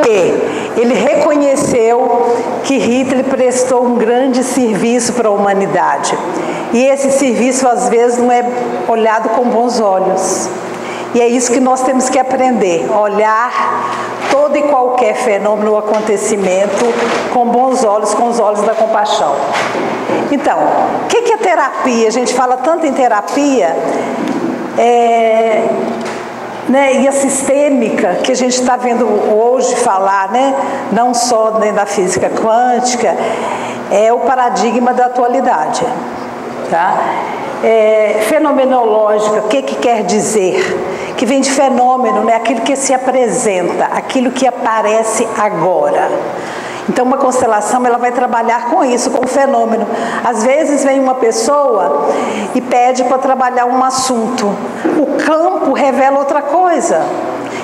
que ele reconheceu que Hitler prestou um grande serviço para a humanidade. E esse serviço, às vezes, não é olhado com bons olhos. E é isso que nós temos que aprender, olhar todo e qualquer fenômeno ou acontecimento com bons olhos, com os olhos da compaixão. Então, o que é terapia? A gente fala tanto em terapia, e a sistêmica, que a gente está vendo hoje falar, não só dentro da física quântica, é o paradigma da atualidade. Tá? Fenomenológica, o que quer dizer? Que vem de fenômeno, aquilo que se apresenta, aquilo que aparece agora. Então, uma constelação, ela vai trabalhar com isso, com o fenômeno. Às vezes vem uma pessoa e pede para trabalhar um assunto. O campo revela outra coisa.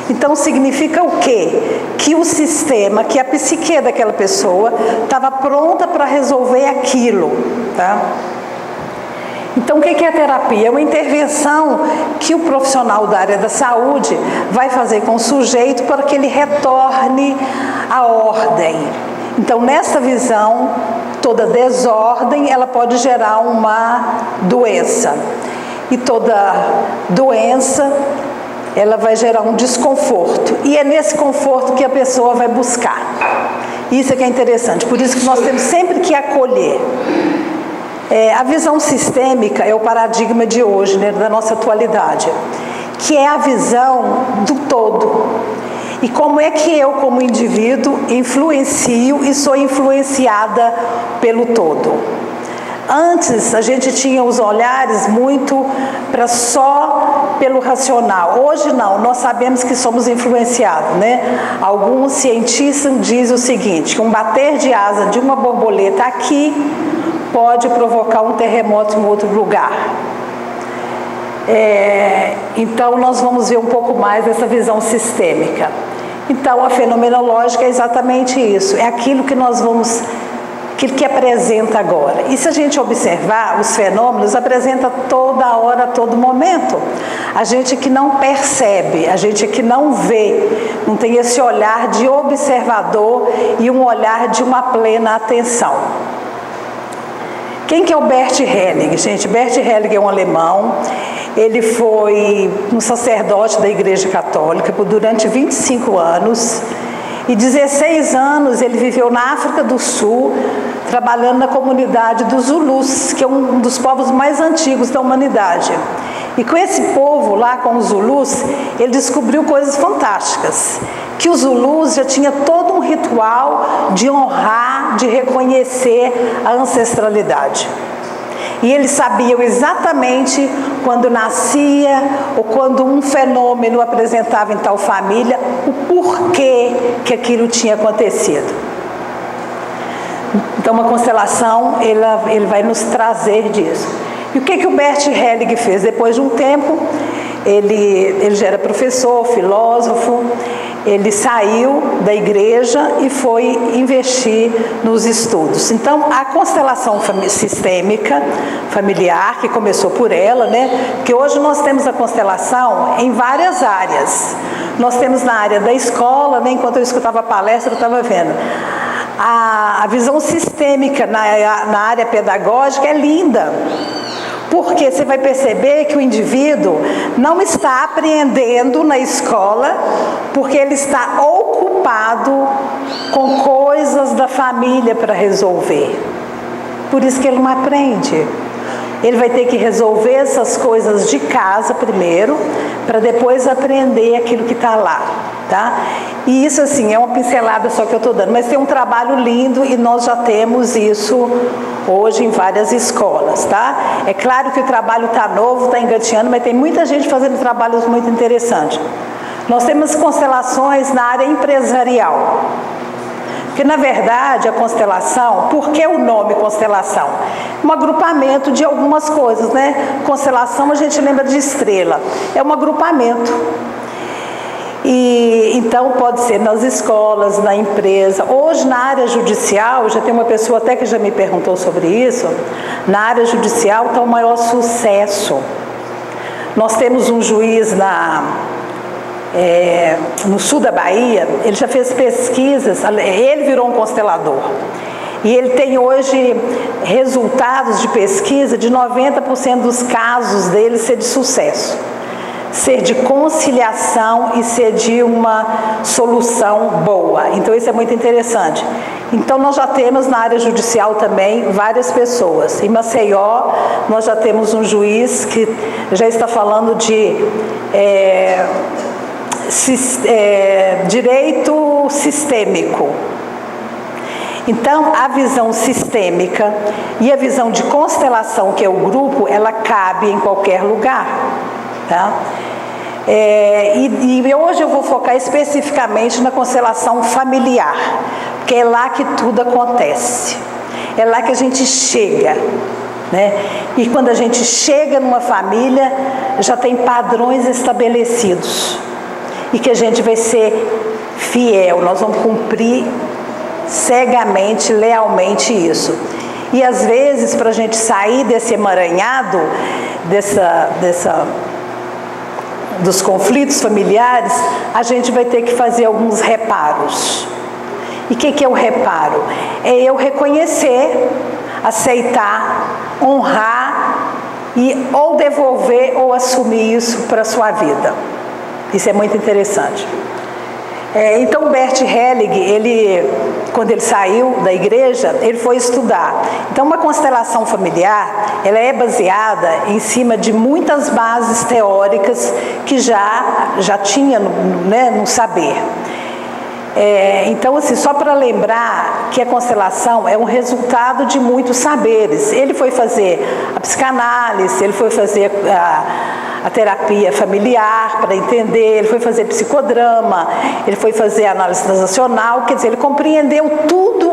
Então, significa o quê? Que o sistema, que a psique daquela pessoa estava pronta para resolver aquilo, tá? Então, o que é a terapia? É uma intervenção que o profissional da área da saúde vai fazer com o sujeito para que ele retorne à ordem. Então, nessa visão, toda desordem, ela pode gerar uma doença. E toda doença, ela vai gerar um desconforto. E é nesse conforto que a pessoa vai buscar. Isso é que é interessante. Por isso que nós temos sempre que acolher. A visão sistêmica é o paradigma de hoje, da nossa atualidade, que é a visão do todo. E como é que eu, como indivíduo, influencio e sou influenciada pelo todo. Antes, a gente tinha os olhares muito só pelo racional. Hoje não, nós sabemos que somos influenciados, Alguns cientistas dizem o seguinte, que um bater de asa de uma borboleta aqui pode provocar um terremoto em outro lugar. Então, nós vamos ver um pouco mais dessa visão sistêmica. Então, a fenomenológica é exatamente isso. É aquilo que nós vamos... aquilo que apresenta agora. E se a gente observar, os fenômenos apresenta toda hora, a todo momento. A gente que não percebe, a gente que não vê, não tem esse olhar de observador e um olhar de uma plena atenção. Quem que é o Bert Helling? Gente, Bert Helling é um alemão, ele foi um sacerdote da Igreja Católica durante 25 anos, e 16 anos ele viveu na África do Sul, trabalhando na comunidade dos Zulus, que é um dos povos mais antigos da humanidade. E com esse povo lá, com os Zulus, ele descobriu coisas fantásticas. Que os Zulus já tinha todo um ritual de honrar, de reconhecer a ancestralidade. E eles sabiam exatamente quando nascia ou quando um fenômeno apresentava em tal família, o porquê que aquilo tinha acontecido. Então, uma constelação, ele vai nos trazer disso. E o que o Bert Helling fez? Depois de um tempo, ele já era professor, filósofo, ele saiu da igreja e foi investir nos estudos. Então, a constelação sistêmica familiar, que começou por ela, porque hoje nós temos a constelação em várias áreas. Nós temos na área da escola, enquanto eu escutava a palestra, eu estava vendo. A visão sistêmica na área pedagógica é linda. Porque você vai perceber que o indivíduo não está apreendendo na escola porque ele está ocupado com coisas da família para resolver. Por isso que ele não aprende. Ele vai ter que resolver essas coisas de casa primeiro, para depois aprender aquilo que está lá, tá? E isso, assim, é uma pincelada só que eu estou dando, mas tem um trabalho lindo e nós já temos isso hoje em várias escolas, tá? É claro que o trabalho está novo, está engateando, mas tem muita gente fazendo trabalhos muito interessantes. Nós temos constelações na área empresarial. Porque, na verdade, a constelação, por que o nome constelação? Um agrupamento de algumas coisas, Constelação, a gente lembra de estrela. É um agrupamento. E, então, pode ser nas escolas, na empresa. Hoje, na área judicial, já tem uma pessoa até que já me perguntou sobre isso, na área judicial está o maior sucesso. Nós temos um juiz no sul da Bahia, ele já fez pesquisas, ele virou um constelador. E ele tem hoje resultados de pesquisa de 90% dos casos dele ser de sucesso. Ser de conciliação e ser de uma solução boa. Então isso é muito interessante. Então nós já temos na área judicial também várias pessoas. Em Maceió nós já temos um juiz que já está falando de direito sistêmico. Então, a visão sistêmica e a visão de constelação, que é o grupo, ela cabe em qualquer lugar. Tá? E hoje eu vou focar especificamente na constelação familiar, porque é lá que tudo acontece. É lá que a gente chega. Né? E quando a gente chega numa família, já tem padrões estabelecidos. E que a gente vai ser fiel, nós vamos cumprir cegamente, lealmente isso. E às vezes, para a gente sair desse emaranhado, dos conflitos familiares, a gente vai ter que fazer alguns reparos. E o que é o reparo? É eu reconhecer, aceitar, honrar e ou devolver ou assumir isso para a sua vida. Isso é muito interessante. Então, Bert Helling, quando ele saiu da igreja, ele foi estudar. Então, uma constelação familiar, ela é baseada em cima de muitas bases teóricas que já tinha no saber. Então, assim, só para lembrar que a constelação é um resultado de muitos saberes. Ele foi fazer a psicanálise, ele foi fazer a terapia familiar para entender, ele foi fazer psicodrama, ele foi fazer análise transacional, quer dizer, ele compreendeu tudo,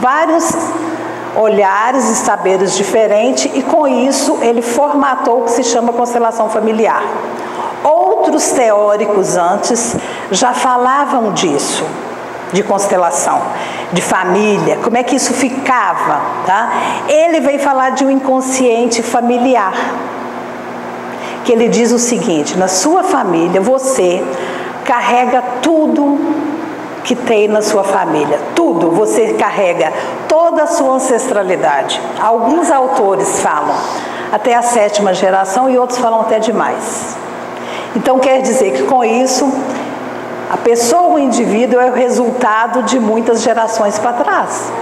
vários olhares e saberes diferentes, e com isso ele formatou o que se chama constelação familiar. Outros teóricos antes já falavam disso, de constelação, de família, como é que isso ficava, tá? Ele veio falar de um inconsciente familiar, que ele diz o seguinte: na sua família você carrega tudo que tem na sua família, tudo, você carrega toda a sua ancestralidade. Alguns autores falam até a 7ª geração e outros falam até demais. Então quer dizer que com isso, a pessoa, o indivíduo é o resultado de muitas gerações para trás.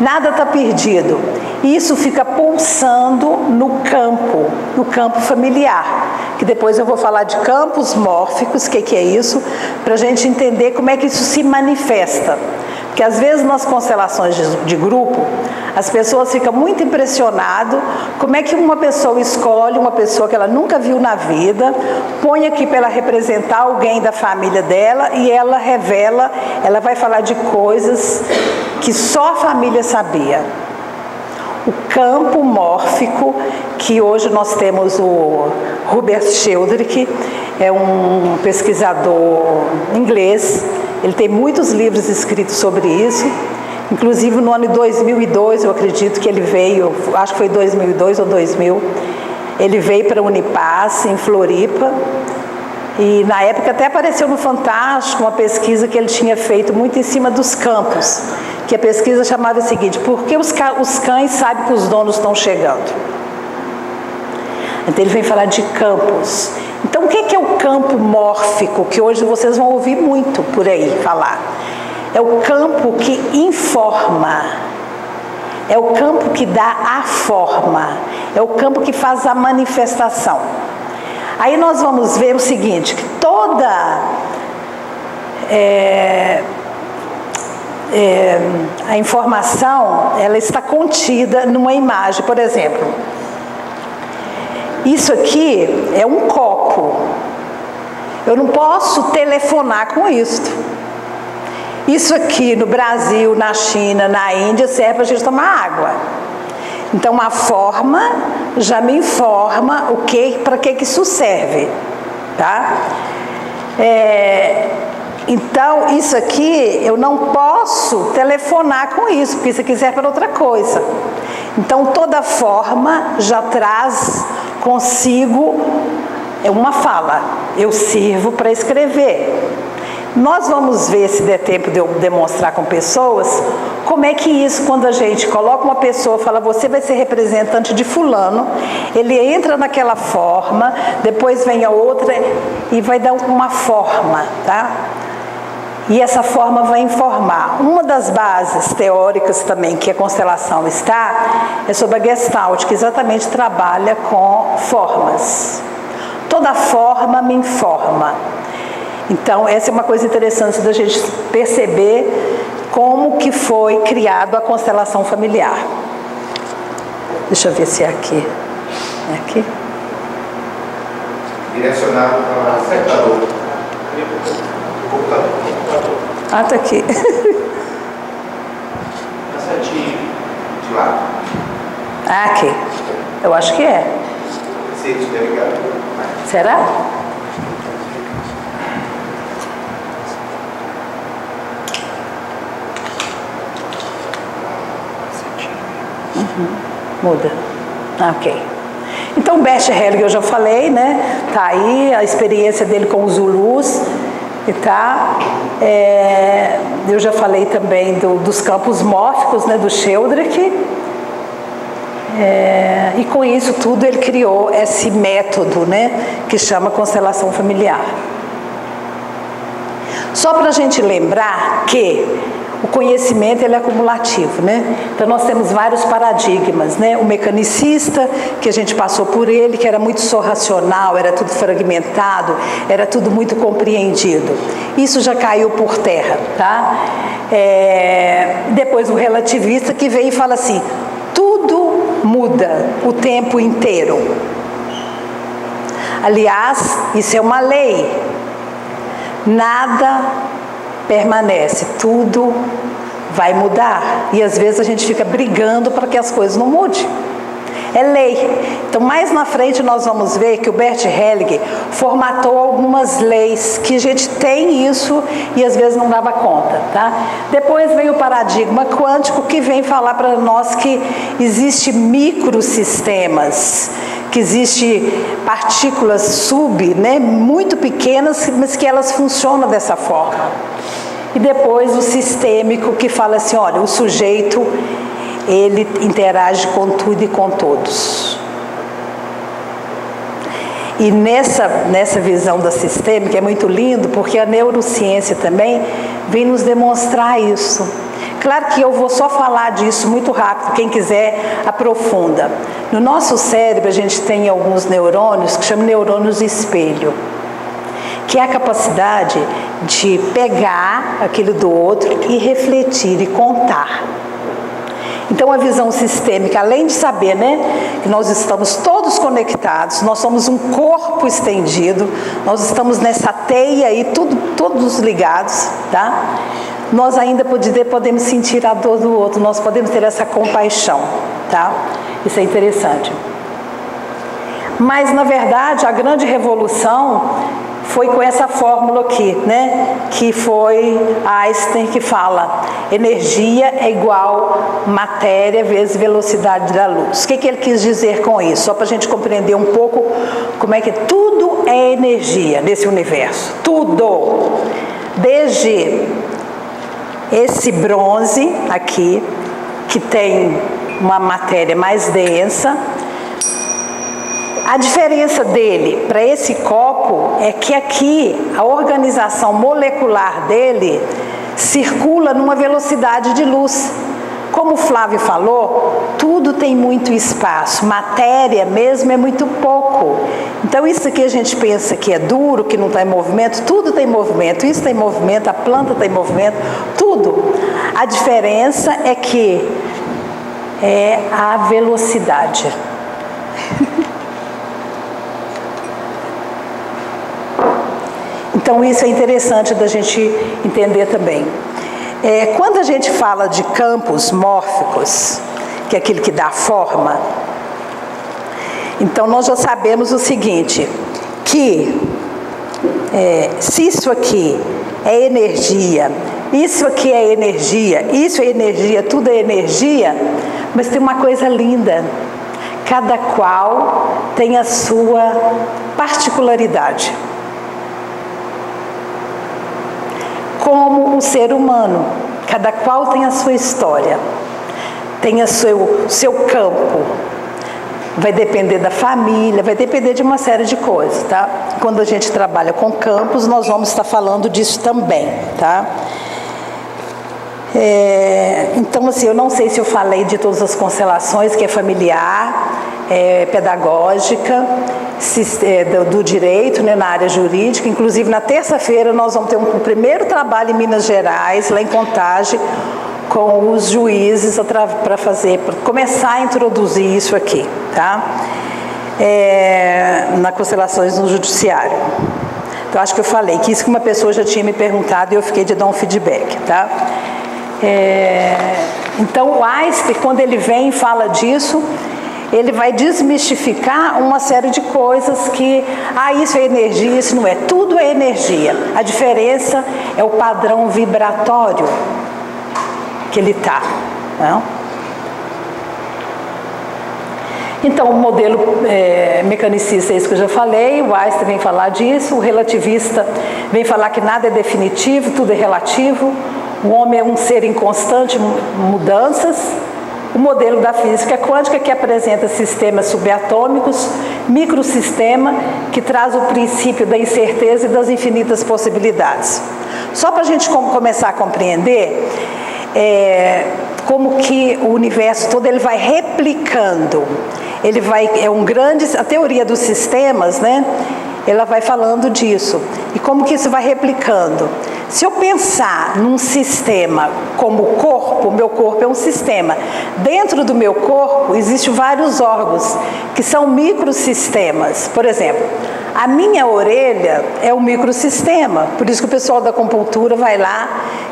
Nada está perdido. Isso fica pulsando no campo familiar. Que depois eu vou falar de campos mórficos, o que é isso, para a gente entender como é que isso se manifesta. Porque às vezes nas constelações de grupo, as pessoas ficam muito impressionadas como é que uma pessoa escolhe uma pessoa que ela nunca viu na vida, põe aqui para ela representar alguém da família dela e ela revela, ela vai falar de coisas que só a família sabia. O campo mórfico, que hoje nós temos o Hubert Sheldrake, é um pesquisador inglês. Ele tem muitos livros escritos sobre isso, inclusive no ano de 2002, eu acredito que ele veio, acho que foi 2002 ou 2000, ele veio para a Unipaz, em Floripa, e na época até apareceu no Fantástico uma pesquisa que ele tinha feito muito em cima dos campos, que a pesquisa chamava o seguinte: por que os cães sabem que os donos estão chegando? Então ele vem falar de campos. Então o que é o campo mórfico, que hoje vocês vão ouvir muito por aí falar? É o campo que informa, é o campo que dá a forma, é o campo que faz a manifestação. Aí nós vamos ver o seguinte, que toda a informação, ela está contida numa imagem. Por exemplo, isso aqui é um copo. Eu não posso telefonar com isso. Isso aqui no Brasil, na China, na Índia, serve para a gente tomar água. Então a forma já me informa para que isso serve, tá? Então isso aqui eu não posso telefonar com isso, porque isso aqui serve para outra coisa. Então toda forma já traz consigo é uma fala, eu sirvo para escrever. Nós vamos ver, se der tempo de eu demonstrar com pessoas, como é que isso, quando a gente coloca uma pessoa, fala, você vai ser representante de fulano, ele entra naquela forma, depois vem a outra e vai dar uma forma, tá? E essa forma vai informar. Uma das bases teóricas também que a constelação está, é sobre a Gestalt, que exatamente trabalha com formas. Toda forma me informa. Então, essa é uma coisa interessante da gente perceber como que foi criado a constelação familiar. Deixa eu ver se é aqui. É aqui? Direcionado para o computador. Ah, tá aqui. Essa de lado. Ah, aqui. Eu acho que é. Se estiver ligado. Será? Muda. Ah, ok. Então, Bert Hellinger, eu já falei, né? Tá aí a experiência dele com os Zulus. E tá. Eu já falei também dos campos mórficos, né? Do Sheldrake. E com isso tudo ele criou esse método, né? Que chama constelação familiar. Só para a gente lembrar que o conhecimento ele é acumulativo, né? Então nós temos vários paradigmas, né? O mecanicista, que a gente passou por ele, que era muito só racional, era tudo fragmentado, era tudo muito compreendido. Isso já caiu por terra, tá? Depois o relativista que vem e fala assim, tudo muda o tempo inteiro. Aliás, isso é uma lei. Nada permanece, tudo vai mudar. E às vezes a gente fica brigando para que as coisas não mudem. É lei. Então, mais na frente nós vamos ver que o Bert Hellinger formatou algumas leis que a gente tem isso e às vezes não dava conta, tá? Depois vem o paradigma quântico que vem falar para nós que existe microsistemas, que existe partículas né, muito pequenas, mas que elas funcionam dessa forma. E depois o sistêmico que fala assim, olha, o sujeito ele interage com tudo e com todos. E nessa visão da sistêmica é muito lindo, porque a neurociência também vem nos demonstrar isso. Claro que eu vou só falar disso muito rápido, quem quiser aprofunda. No nosso cérebro a gente tem alguns neurônios que chamam neurônios espelho, que é a capacidade de pegar aquilo do outro e refletir e contar. Então a visão sistêmica, além de saber, né, que nós estamos todos conectados, nós somos um corpo estendido, nós estamos nessa teia aí, todos ligados, tá? Nós ainda podemos sentir a dor do outro, nós podemos ter essa compaixão, tá? Isso é interessante. Mas na verdade a grande revolução foi com essa fórmula aqui, né? Que foi Einstein que fala, energia é igual matéria vezes velocidade da luz. O que ele quis dizer com isso? Só para a gente compreender um pouco como é que tudo é energia nesse universo. Tudo. Desde esse bronze aqui, que tem uma matéria mais densa. A diferença dele para esse copo é que aqui a organização molecular dele circula numa velocidade de luz. Como o Flávio falou, tudo tem muito espaço, matéria mesmo é muito pouco. Então isso que a gente pensa que é duro, que não está em movimento, tudo tem movimento, isso tem movimento, a planta tem movimento, tudo. A diferença é que é a velocidade. Então isso é interessante da gente entender também. Quando a gente fala de campos mórficos, que é aquilo que dá forma, então nós já sabemos o seguinte, que se isso aqui é energia, isso aqui é energia, isso é energia, tudo é energia, mas tem uma coisa linda, Cada qual tem a sua particularidade. Como o ser humano, cada qual tem a sua história, tem o seu campo. Vai depender da família, vai depender de uma série de coisas, tá? Quando a gente trabalha com campos, nós vamos estar falando disso também, tá? Então, assim, eu não sei se eu falei de todas as constelações, que é familiar, pedagógica, do direito, né, na área jurídica. Inclusive, na terça-feira, nós vamos ter um primeiro trabalho em Minas Gerais, lá em Contagem, com os juízes para começar a introduzir isso aqui, tá? Na constelações no judiciário. Então, acho que eu falei que isso que uma pessoa já tinha me perguntado e eu fiquei de dar um feedback, tá? Então, o Einstein, quando ele vem e fala disso, ele vai desmistificar uma série de coisas que, isso é energia, isso não é. Tudo é energia. A diferença é o padrão vibratório que ele está. Não? Então, o modelo mecanicista é isso que eu já falei, o Einstein vem falar disso, o relativista vem falar que nada é definitivo, tudo é relativo, o homem é um ser em constante mudanças. O modelo da física quântica, que apresenta sistemas subatômicos, microsistema, que traz o princípio da incerteza e das infinitas possibilidades. Só para a gente começar a compreender como que o universo todo ele vai replicando, a teoria dos sistemas, né? Ela vai falando disso. E como que isso vai replicando? Se eu pensar num sistema como o corpo, meu corpo é um sistema. Dentro do meu corpo existem vários órgãos que são microsistemas. Por exemplo, a minha orelha é um microsistema, por isso que o pessoal da acupuntura vai lá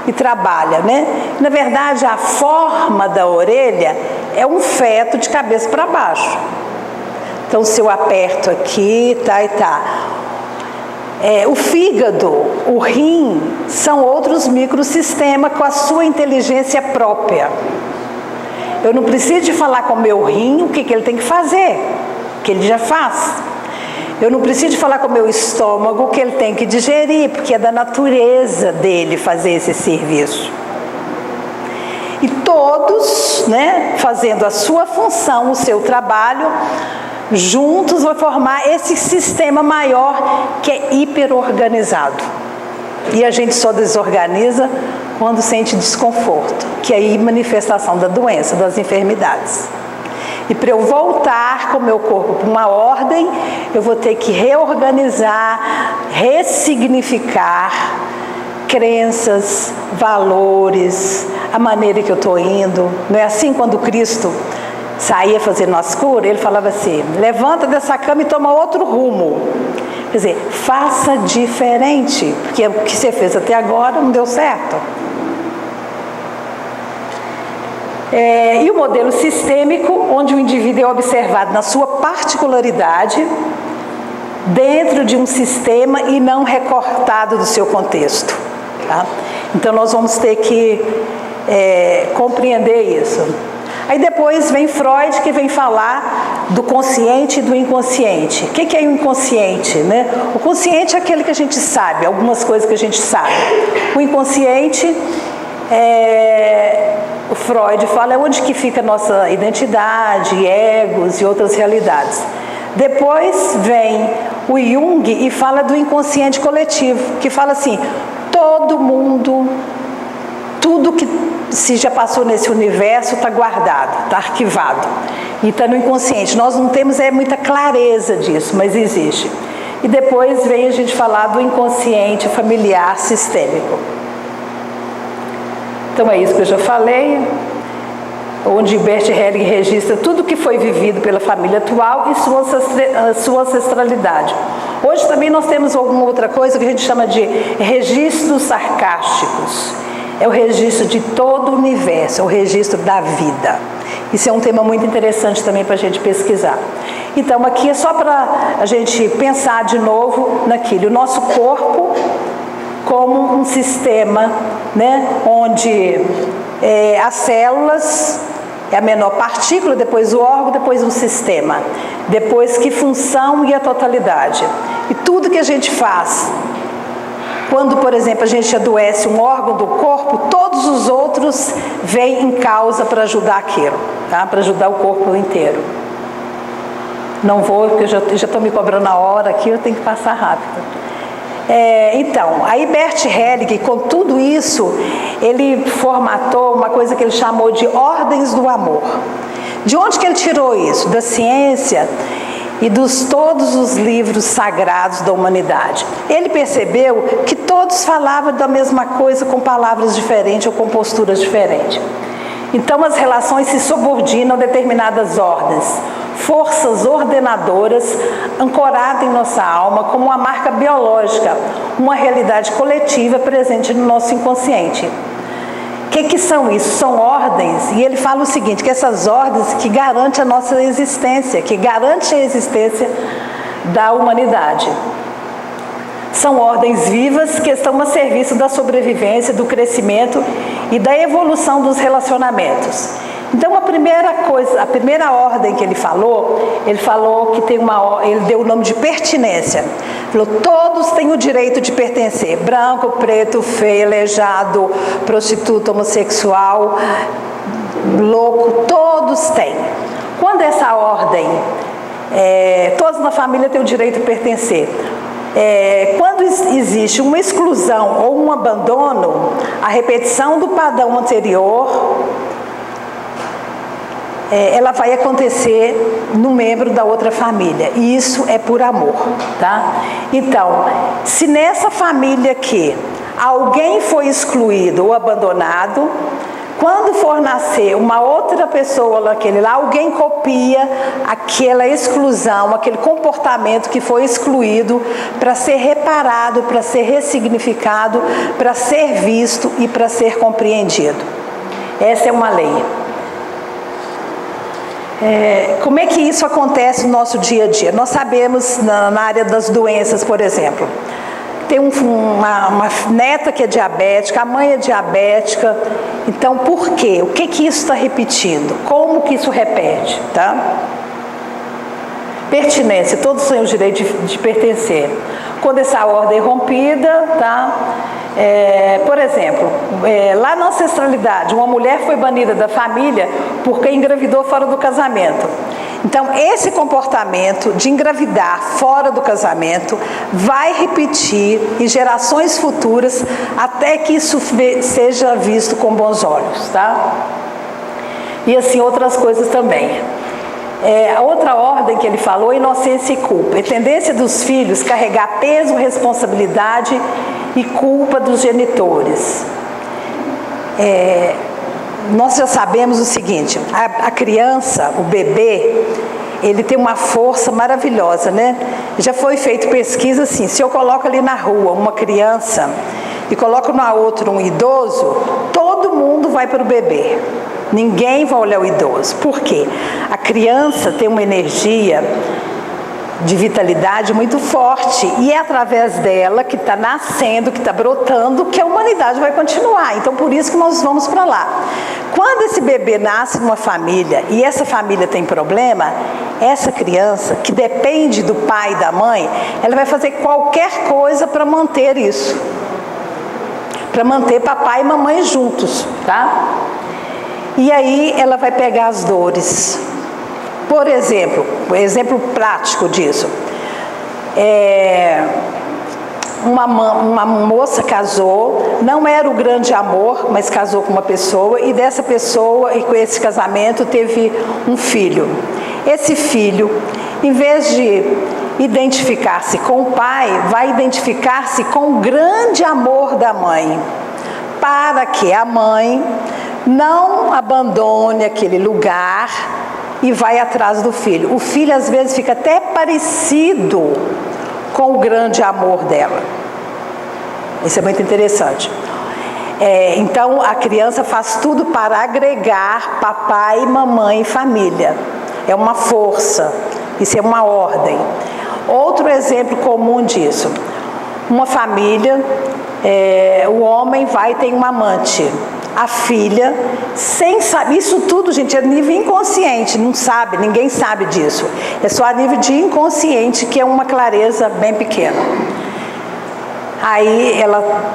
e trabalha, né? Na verdade, a forma da orelha é um feto de cabeça para baixo. Então, se eu aperto aqui, o fígado, o rim, são outros microsistemas com a sua inteligência própria. Eu não preciso de falar com o meu rim o que ele tem que fazer, que ele já faz. Eu não preciso de falar com o meu estômago o que ele tem que digerir, porque é da natureza dele fazer esse serviço. E todos, né, fazendo a sua função, o seu trabalho, juntos vai formar esse sistema maior que é hiperorganizado. E a gente só desorganiza quando sente desconforto, que é a manifestação da doença, das enfermidades. E para eu voltar com o meu corpo para uma ordem, eu vou ter que reorganizar, ressignificar crenças, valores, a maneira que eu estou indo. Não é assim quando Cristo saía fazendo as curas, ele falava assim: levanta dessa cama e toma outro rumo. Quer dizer, faça diferente, porque o que você fez até agora não deu certo. E o modelo sistêmico, onde o indivíduo é observado na sua particularidade, dentro de um sistema e não recortado do seu contexto. Tá? Então, nós vamos ter que compreender isso. Aí depois vem Freud, que vem falar do consciente e do inconsciente. O que é o inconsciente, né? O consciente é aquele que a gente sabe, algumas coisas que a gente sabe. O inconsciente, o Freud fala, é onde que fica a nossa identidade, egos e outras realidades. Depois vem o Jung e fala do inconsciente coletivo, que fala assim, todo mundo, tudo que se já passou nesse universo está guardado, está arquivado e está no inconsciente. Nós não temos muita clareza disso, mas existe. E depois vem a gente falar do inconsciente familiar sistêmico. Então é isso que eu já falei, onde Bert Helling registra tudo que foi vivido pela família atual e sua ancestralidade. Hoje também nós temos alguma outra coisa que a gente chama de registros sarcásticos. É o registro de todo o universo, é o registro da vida. Isso é um tema muito interessante também para a gente pesquisar. Então, aqui é só para a gente pensar de novo naquilo. O nosso corpo como um sistema, né, onde as células É a menor partícula, depois o órgão, depois o sistema. Depois que função e a totalidade. E tudo que a gente faz, quando, por exemplo, a gente adoece um órgão do corpo, todos os outros vêm em causa para ajudar aquilo, tá? Para ajudar o corpo inteiro. Não vou, porque eu já estou me cobrando a hora aqui, eu tenho que passar rápido. Então, aí Bert Helling, com tudo isso, ele formatou uma coisa que ele chamou de ordens do amor. De onde que ele tirou isso? Da ciência e dos todos os livros sagrados da humanidade. Ele percebeu que todos falavam da mesma coisa com palavras diferentes ou com posturas diferentes. Então as relações se subordinam a determinadas ordens, forças ordenadoras ancoradas em nossa alma como uma marca biológica, uma realidade coletiva presente no nosso inconsciente. O que são isso? São ordens, e ele fala o seguinte, que essas ordens que garantem a nossa existência, que garantem a existência da humanidade. São ordens vivas que estão a serviço da sobrevivência, do crescimento e da evolução dos relacionamentos. Então a primeira ordem que ele falou que ele deu o nome de pertinência. Ele falou, todos têm o direito de pertencer, branco, preto, feio, aleijado, prostituta, homossexual, louco, todos têm. Quando essa ordem, todos na família têm o direito de pertencer. Quando existe uma exclusão ou um abandono, a repetição do padrão anterior, ela vai acontecer no membro da outra família, e isso é por amor, tá? Então, se nessa família aqui alguém foi excluído ou abandonado, quando for nascer uma outra pessoa naquele lá, alguém copia aquela exclusão, aquele comportamento que foi excluído para ser reparado, para ser ressignificado, para ser visto e para ser compreendido. Essa é uma lei. Como é que isso acontece no nosso dia a dia? Nós sabemos na área das doenças, por exemplo, tem uma neta que é diabética, a mãe é diabética. Então, por quê? O que isso está repetindo? Como que isso repete? Tá? Pertinência, todos têm o direito de pertencer. Quando essa ordem é rompida, tá? Por exemplo, lá na ancestralidade, uma mulher foi banida da família porque engravidou fora do casamento. Então, esse comportamento de engravidar fora do casamento vai repetir em gerações futuras até que isso seja visto com bons olhos, tá? E assim outras coisas também. A outra ordem que ele falou é inocência e culpa. A tendência dos filhos carregar peso, responsabilidade e culpa dos genitores. Nós já sabemos o seguinte, a criança, o bebê, ele tem uma força maravilhosa, né? Já foi feita pesquisa assim, se eu coloco ali na rua uma criança e coloco na outra um idoso, todo mundo vai para o bebê. Ninguém vai olhar o idoso. Por quê? A criança tem uma energia de vitalidade muito forte, e é através dela que está nascendo, que está brotando, que a humanidade vai continuar. Então, por isso que nós vamos para lá. Quando esse bebê nasce numa família e essa família tem problema, essa criança, que depende do pai e da mãe, ela vai fazer qualquer coisa para manter isso, para manter papai e mamãe juntos, tá? E aí ela vai pegar as dores. Por exemplo, um exemplo prático disso, uma moça casou, não era o grande amor, mas casou com uma pessoa, e dessa pessoa, e com esse casamento, teve um filho. Esse filho, em vez de identificar-se com o pai, vai identificar-se com o grande amor da mãe, para que a mãe não abandone aquele lugar e vai atrás do filho. O filho às vezes fica até parecido com o grande amor dela. Isso é muito interessante. Então a criança faz tudo para agregar papai, mamãe e família. É uma força, isso é uma ordem. Outro exemplo comum disso, uma família, o homem vai ter uma amante. a filha, sem saber, isso tudo, gente, é nível inconsciente, não sabe, ninguém sabe disso. É só a nível de inconsciente, que é uma clareza bem pequena. Aí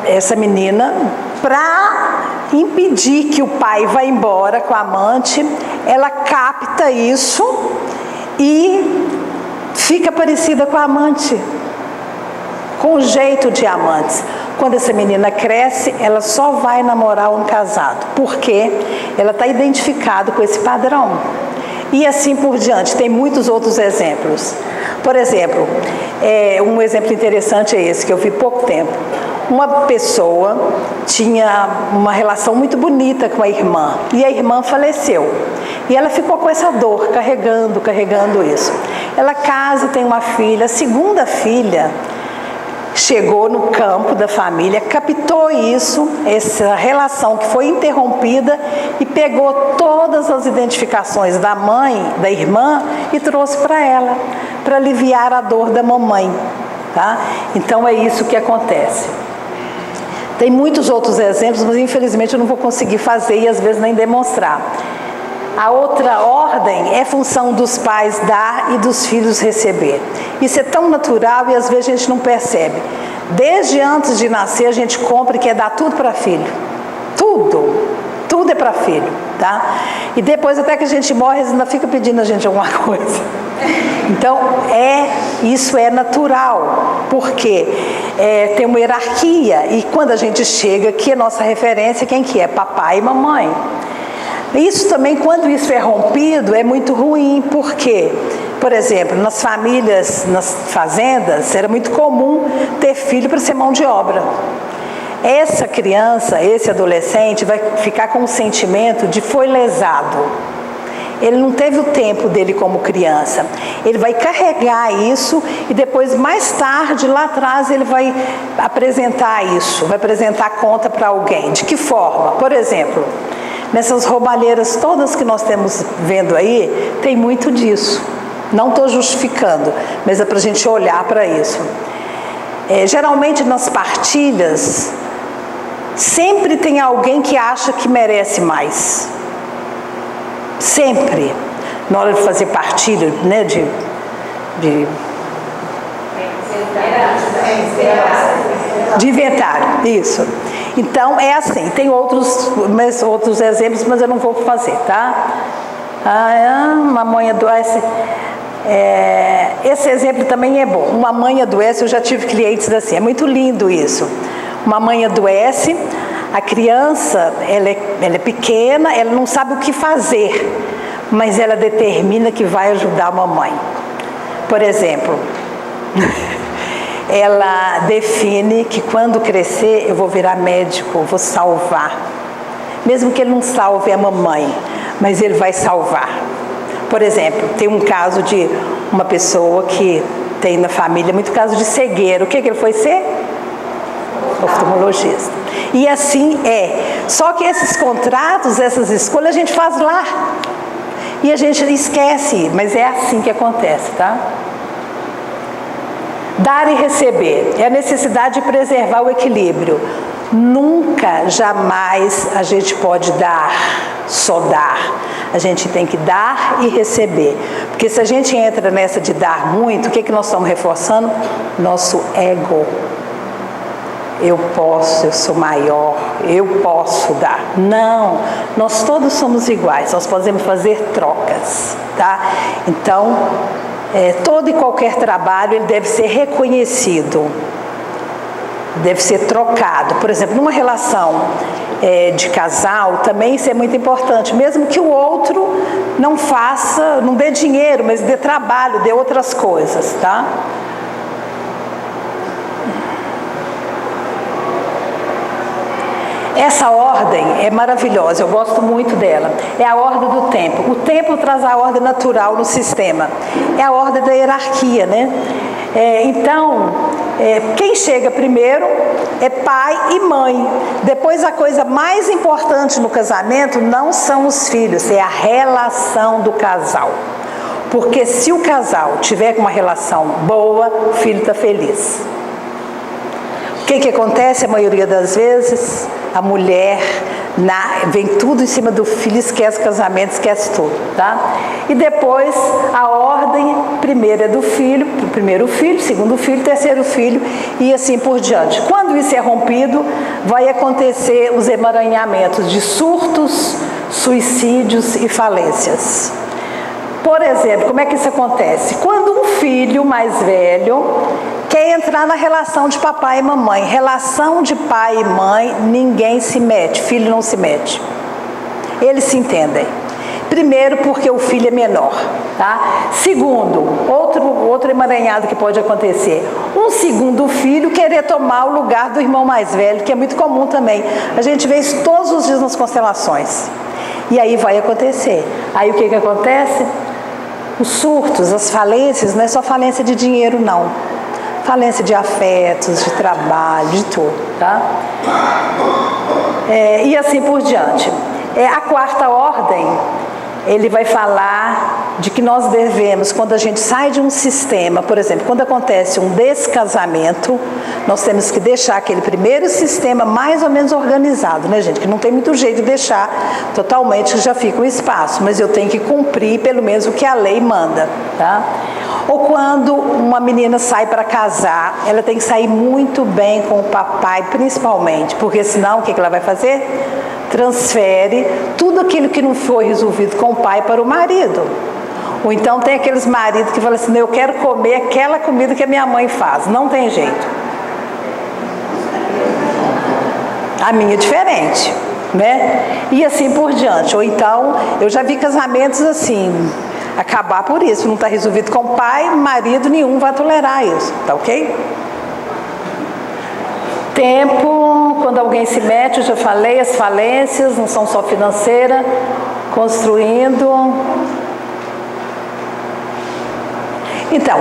essa menina, para impedir que o pai vá embora com a amante, ela capta isso e fica parecida com a amante, com o jeito de amantes. Quando essa menina cresce, ela só vai namorar um casado, porque ela está identificada com esse padrão. E assim por diante, tem muitos outros exemplos. Por exemplo, um exemplo interessante é esse, que eu vi pouco tempo. Uma pessoa tinha uma relação muito bonita com a irmã, e a irmã faleceu. E ela ficou com essa dor, carregando isso. Ela casa, tem uma filha, a segunda filha chegou no campo da família, captou isso, essa relação que foi interrompida, e pegou todas as identificações da mãe, da irmã, e trouxe para ela, para aliviar a dor da mamãe, tá? Então é isso que acontece. Tem muitos outros exemplos, mas infelizmente eu não vou conseguir fazer e às vezes nem demonstrar. A outra ordem é função dos pais dar e dos filhos receber. Isso é tão natural e às vezes a gente não percebe. Desde antes de nascer a gente compra e quer dar tudo para filho. Tudo é para filho, tá? E depois até que a gente morre, eles ainda ficam pedindo a gente alguma coisa. Então, isso é natural, porque tem uma hierarquia, e quando a gente chega aqui, a nossa referência, quem que é? Papai e mamãe. Isso também, quando isso é rompido, é muito ruim, porque, por exemplo, nas famílias, nas fazendas, era muito comum ter filho para ser mão de obra. Essa criança, esse adolescente, vai ficar com um sentimento de foi lesado. Ele não teve o tempo dele como criança. Ele vai carregar isso e depois, mais tarde, lá atrás, ele vai apresentar isso, vai apresentar conta para alguém. De que forma? Por exemplo, nessas roubalheiras todas que nós temos vendo aí, tem muito disso. Não estou justificando, mas é para a gente olhar para isso. Geralmente nas partilhas, sempre tem alguém que acha que merece mais. Sempre. Na hora de fazer partilha, né, de inventário, isso. Então, é assim. Tem outros exemplos, mas eu não vou fazer, tá? Uma mãe adoece. Esse exemplo também é bom. Uma mãe adoece, eu já tive clientes assim. É muito lindo isso. Uma mãe adoece, a criança, ela é pequena, ela não sabe o que fazer, mas ela determina que vai ajudar a mamãe. Por exemplo, ela define que quando crescer eu vou virar médico, eu vou salvar. Mesmo que ele não salve a mamãe, mas ele vai salvar. Por exemplo, tem um caso de uma pessoa que tem na família muito caso de cegueira. O que ele foi ser? Oftalmologista. E assim é. Só que esses contratos, essas escolhas, a gente faz lá. E a gente esquece, mas é assim que acontece, tá? Dar e receber. É a necessidade de preservar o equilíbrio. Nunca, jamais a gente pode dar, só dar. A gente tem que dar e receber. Porque se a gente entra nessa de dar muito, o que nós estamos reforçando? Nosso ego. Eu posso, eu sou maior, eu posso dar. Não, nós todos somos iguais, nós podemos fazer trocas, tá? Então, todo e qualquer trabalho, ele deve ser reconhecido, deve ser trocado. Por exemplo, numa relação de casal, também isso é muito importante, mesmo que o outro não faça, não dê dinheiro, mas dê trabalho, dê outras coisas, tá? Essa ordem é maravilhosa, eu gosto muito dela. É a ordem do tempo. O tempo traz a ordem natural no sistema. É a ordem da hierarquia, né? Então, quem chega primeiro é pai e mãe. Depois, a coisa mais importante no casamento não são os filhos, é a relação do casal. Porque se o casal tiver uma relação boa, o filho está feliz. O que acontece a maioria das vezes? A mulher Vem tudo em cima do filho, esquece casamento, esquece tudo, tá? E depois a ordem, primeiro é do filho, primeiro filho, segundo filho, terceiro filho e assim por diante. Quando isso é rompido, vai acontecer os emaranhamentos de surtos, suicídios e falências. Por exemplo, como é que isso acontece? Quando um filho mais velho quer entrar na relação de papai e mamãe. Relação de pai e mãe, ninguém se mete, filho não se mete. Eles se entendem. Primeiro, porque o filho é menor, tá? Segundo, outro emaranhado que pode acontecer. Um segundo filho querer tomar o lugar do irmão mais velho, que é muito comum também. A gente vê isso todos os dias nas constelações. E aí vai acontecer. Aí o que acontece? Os surtos, as falências, não é só falência de dinheiro, não. Falência de afetos, de trabalho, de tudo, tá? E assim por diante. A quarta ordem, ele vai falar de que nós devemos, quando a gente sai de um sistema, por exemplo, quando acontece um descasamento, nós temos que deixar aquele primeiro sistema mais ou menos organizado, né, gente? Que não tem muito jeito de deixar totalmente, que já fica um espaço, mas eu tenho que cumprir pelo menos o que a lei manda, tá? Ou quando uma menina sai para casar, ela tem que sair muito bem com o papai, principalmente, porque senão o que ela vai fazer? Transfere tudo aquilo que não foi resolvido com o pai para o marido. Ou então tem aqueles maridos que falam assim, eu quero comer aquela comida que a minha mãe faz, não tem jeito. A minha é diferente, né? E assim por diante. Ou então, eu já vi casamentos assim, acabar por isso, não está resolvido com o pai, marido nenhum vai tolerar isso, tá ok? Tempo, quando alguém se mete, eu já falei, as falências não são só financeiras, construindo. Então,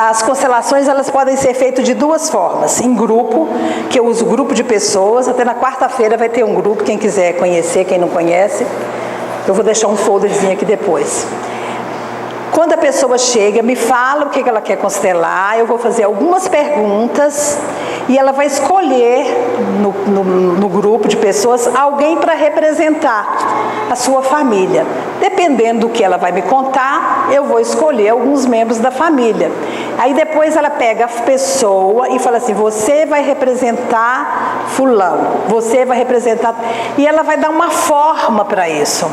as constelações elas podem ser feitas de duas formas, em grupo, que eu uso grupo de pessoas, até na quarta-feira vai ter um grupo, quem quiser conhecer, quem não conhece, eu vou deixar um folderzinho aqui depois. Quando a pessoa chega, me fala o que ela quer constelar, eu vou fazer algumas perguntas e ela vai escolher no grupo de pessoas alguém para representar a sua família. Dependendo do que ela vai me contar, eu vou escolher alguns membros da família. Aí depois ela pega a pessoa e fala assim, você vai representar fulano, você vai representar... E ela vai dar uma forma para isso.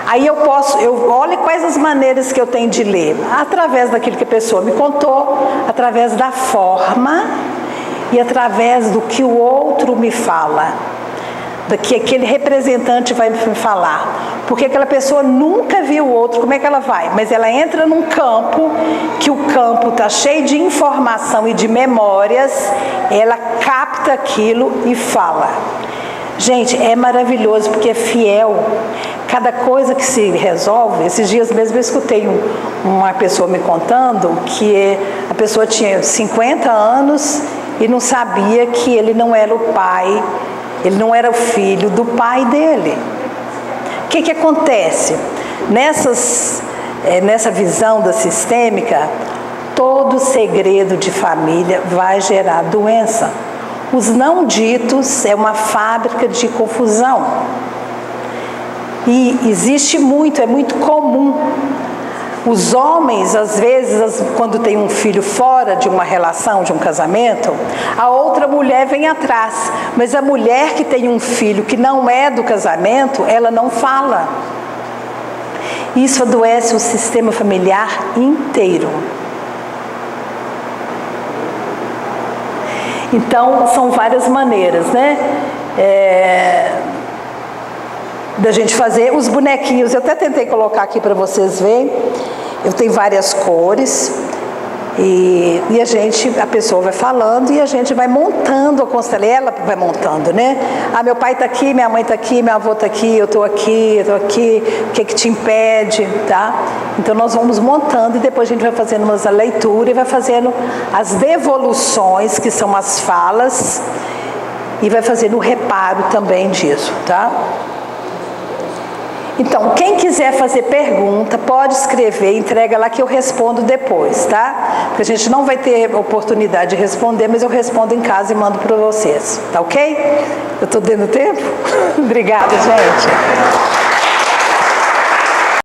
Aí olho quais as maneiras que eu tenho de ler, através daquilo que a pessoa me contou, através da forma e através do que o outro me fala, do que aquele representante vai me falar, porque aquela pessoa nunca viu o outro, como é que ela vai? Mas ela entra num campo, que o campo está cheio de informação e de memórias, ela capta aquilo e fala. Gente, é maravilhoso, porque é fiel. Cada coisa que se resolve, esses dias mesmo eu escutei uma pessoa me contando que a pessoa tinha 50 anos e não sabia que ele não era o pai, ele não era o filho do pai dele. O que acontece? Nessa visão da sistêmica, todo segredo de família vai gerar doença. Os não ditos é uma fábrica de confusão. E existe muito, é muito comum. Os homens, às vezes, quando tem um filho fora de uma relação, de um casamento, a outra mulher vem atrás. Mas a mulher que tem um filho que não é do casamento, ela não fala. Isso adoece o sistema familiar inteiro. Então, são várias maneiras, né? Da gente fazer os bonequinhos. Eu até tentei colocar aqui para vocês verem. Eu tenho várias cores e a pessoa vai falando e a gente vai montando a constelação. Ela vai montando, né? Ah, meu pai está aqui, minha mãe está aqui, meu avô está aqui, eu estou aqui, o que te impede, tá? Então nós vamos montando e depois a gente vai fazendo uma leitura e vai fazendo as devoluções, que são as falas, e vai fazendo o reparo também disso, tá? Então, quem quiser fazer pergunta, pode escrever, entrega lá que eu respondo depois, tá? Porque a gente não vai ter oportunidade de responder, mas eu respondo em casa e mando para vocês, tá ok? Eu estou dando tempo? Obrigada, gente.